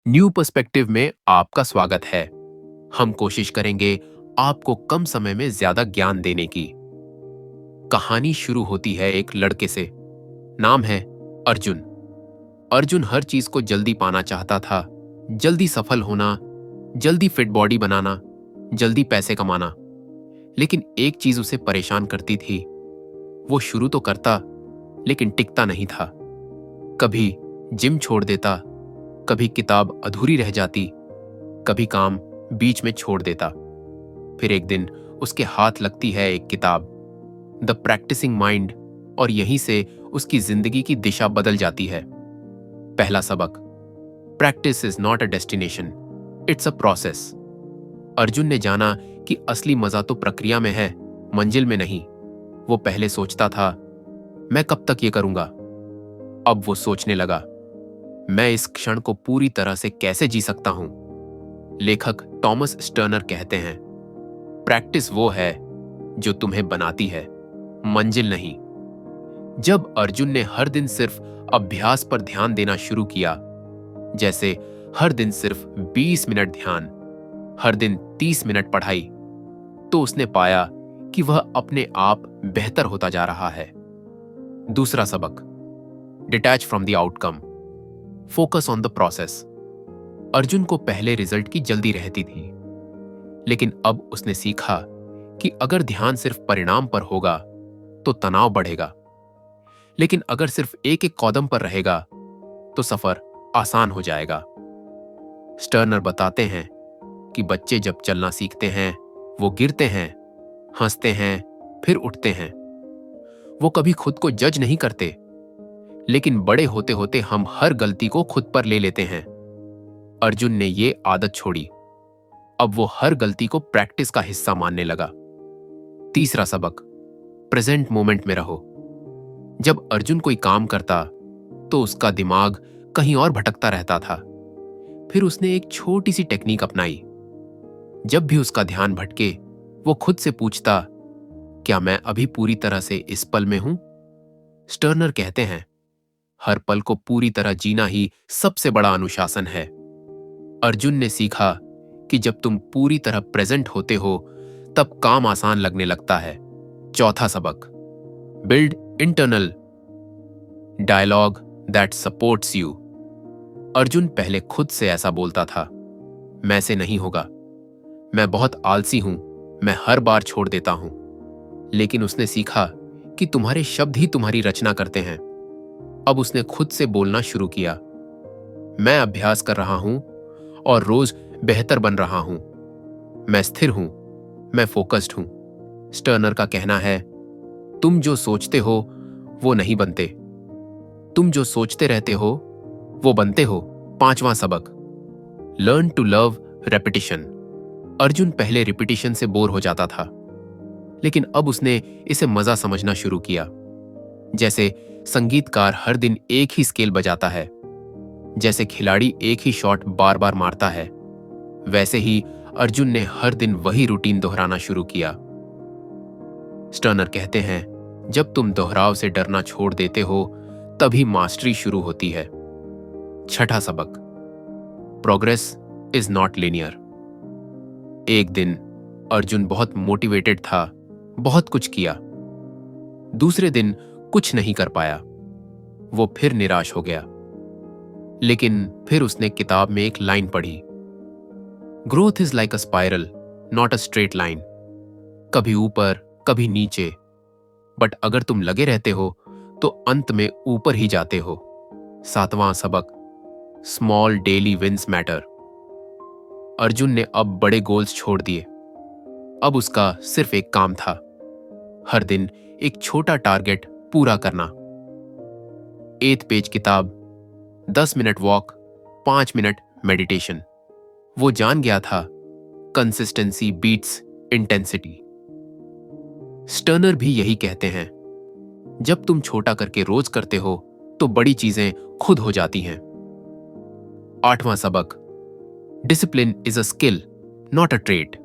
New perspective में आपका स्वागत है। हम कोशिश करेंगे आपको कम समय में ज्यादा ज्ञान देने की। कहानी शुरू होती है एक लड़के से। नाम है अर्जुन। अर्जुन हर चीज को जल्दी पाना चाहता था। जल्दी सफल होना, जल्दी फिट बॉडी बनाना, जल्दी पैसे कमाना। लेकिन एक चीज उसे परेशान करती थी। वो शुरू तो करता, लेकिन टिकता नहीं था। कभी जिम छोड़ देता, कभी किताब अधूरी रह जाती, कभी काम बीच में छोड़ देता। फिर एक दिन उसके हाथ लगती है एक किताब, द प्रैक्टिसिंग माइंड, और यहीं से उसकी जिंदगी की दिशा बदल जाती है। पहला सबक, practice is not a destination, it's a process. Arjun ने जाना कि असली मजा तो प्रक्रिया में है, मंजिल में नहीं। वो पहले सोचता था, मैं कब तक ये करूंगा। अब वो सोचने लगा, मैं इस क्षण को पूरी तरह से कैसे जी सकता हूं। लेखक टॉमस स्टर्नर कहते हैं, प्रैक्टिस वो है जो तुम्हें बनाती है, मंजिल नहीं। जब अर्जुन ने हर दिन सिर्फ अभ्यास पर ध्यान देना शुरू किया, जैसे हर दिन सिर्फ 20 मिनट ध्यान, हर दिन 30 मिनट पढ़ाई, तो उसने पाया कि वह अपने आप बेहतर होता जा रहा है। दूसरा सबक, detach from the outcome, focus on the process. Arjun को पहले रिजल्ट की जल्दी रहती थी, लेकिन अब उसने सीखा कि अगर ध्यान सिर्फ परिणाम पर होगा तो तनाव बढ़ेगा, लेकिन अगर सिर्फ एक एक कदम पर रहेगा तो सफर आसान हो जाएगा। स्टर्नर बताते हैं कि बच्चे जब चलना सीखते हैं, वो गिरते हैं, हंसते हैं, फिर उठते हैं। वो कभी खुद को जज नहीं करते, लेकिन बड़े होते होते हम हर गलती को खुद पर ले लेते हैं। अर्जुन ने ये आदत छोड़ी। अब वो हर गलती को प्रैक्टिस का हिस्सा मानने लगा। तीसरा सबक, प्रेजेंट मोमेंट में रहो। जब अर्जुन कोई काम करता तो उसका दिमाग कहीं और भटकता रहता था। फिर उसने एक छोटी सी टेक्निक अपनाई। जब भी उसका ध्यान भटके, वो खुद से पूछता, क्या मैं अभी पूरी तरह से इस पल में हूं? स्टर्नर कहते हैं, हर पल को पूरी तरह जीना ही सबसे बड़ा अनुशासन है। अर्जुन ने सीखा कि जब तुम पूरी तरह प्रेजेंट होते हो, तब काम आसान लगने लगता है। चौथा सबक, build internal dialogue that supports you. Arjun पहले खुद से ऐसा बोलता था, मैं से नहीं होगा, मैं बहुत आलसी हूं, मैं हर बार छोड़ देता हूं। लेकिन उसने सीखा कि तुम्हारे शब्द ही तुम्हारी रचना करते हैं। अब उसने खुद से बोलना शुरू किया, मैं अभ्यास कर रहा हूं और रोज बेहतर बन रहा हूं। मैं स्थिर हूं, मैं फोकस्ड हूं। स्टर्नर का कहना है, तुम जो सोचते हो वो नहीं बनते, तुम जो सोचते रहते हो वो बनते हो। पांचवां सबक, learn to love repetition. Arjun पहले रिपीटिशन से बोर हो जाता था, लेकिन अब उसने इसे मजा समझना शुरू किया। जैसे संगीतकार हर दिन एक ही स्केल बजाता है, जैसे खिलाड़ी एक ही शॉट बार बार मारता है, वैसे ही अर्जुन ने हर दिन वही रूटीन दोहराना शुरू किया। स्टर्नर कहते हैं, जब तुम दोहराव से डरना छोड़ देते हो, तभी मास्टरी शुरू होती है। छठा सबक, प्रोग्रेस इज नॉट लिनियर। एक दिन अर्जुन बहुत मोटिवेटेड था, बहुत कुछ किया। दूसरे दिन कुछ नहीं कर पाया, वो फिर निराश हो गया। लेकिन फिर उसने किताब में एक लाइन पढ़ी, growth is like a spiral, not a straight line. कभी ऊपर, कभी नीचे, बट अगर तुम लगे रहते हो तो अंत में ऊपर ही जाते हो। सातवां सबक, small daily wins matter. Arjun ने अब बड़े गोल्स छोड़ दिए। अब उसका सिर्फ एक काम था, हर दिन एक छोटा टारगेट पूरा करना। 8 पेज किताब, 10 मिनट वॉक, 5 मिनट मेडिटेशन। वो जान गया था, कंसिस्टेंसी बीट्स इंटेंसिटी। स्टर्नर भी यही कहते हैं, जब तुम छोटा करके रोज करते हो तो बड़ी चीजें खुद हो जाती हैं। आठवां सबक, discipline is a skill, not a trait.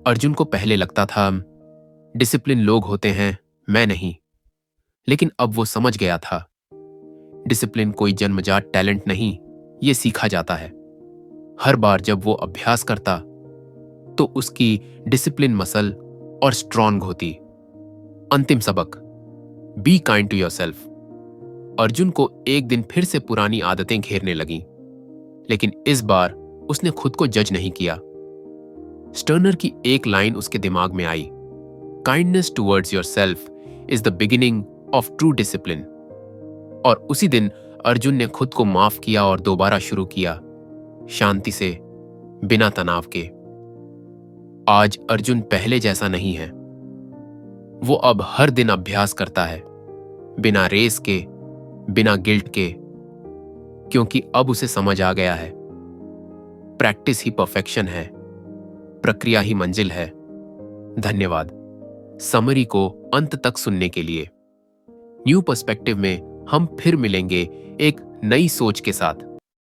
Arjun को पहले लगता था, डिसिप्लिन लोग होते हैं, मैं नहीं। लेकिन अब वो समझ गया था, डिसिप्लिन कोई जन्मजात टैलेंट नहीं, ये सीखा जाता है। हर बार जब वो अभ्यास करता तो उसकी डिसिप्लिन मसल और स्ट्रॉन्ग होती। अंतिम सबक, be kind to yourself. Arjun को एक दिन फिर से पुरानी आदतें घेरने लगीं, लेकिन इस बार उसने खुद को जज नहीं किया। स्टर्नर की एक लाइन उसके दिमाग में आई, kindness towards yourself is the beginning of true discipline. और उसी दिन अर्जुन ने खुद को माफ किया और दोबारा शुरू किया, शांति से, बिना तनाव के। आज अर्जुन पहले जैसा नहीं है। वो अब हर दिन अभ्यास करता है, बिना रेस के, बिना गिल्ट के, क्योंकि अब उसे समझ आ गया है, प्रैक्टिस ही परफेक्शन है, प्रक्रिया ही मंजिल है। धन्यवाद समरी को अंत तक सुनने के लिए। न्यू पर्सपेक्टिव में हम फिर मिलेंगे एक नई सोच के साथ।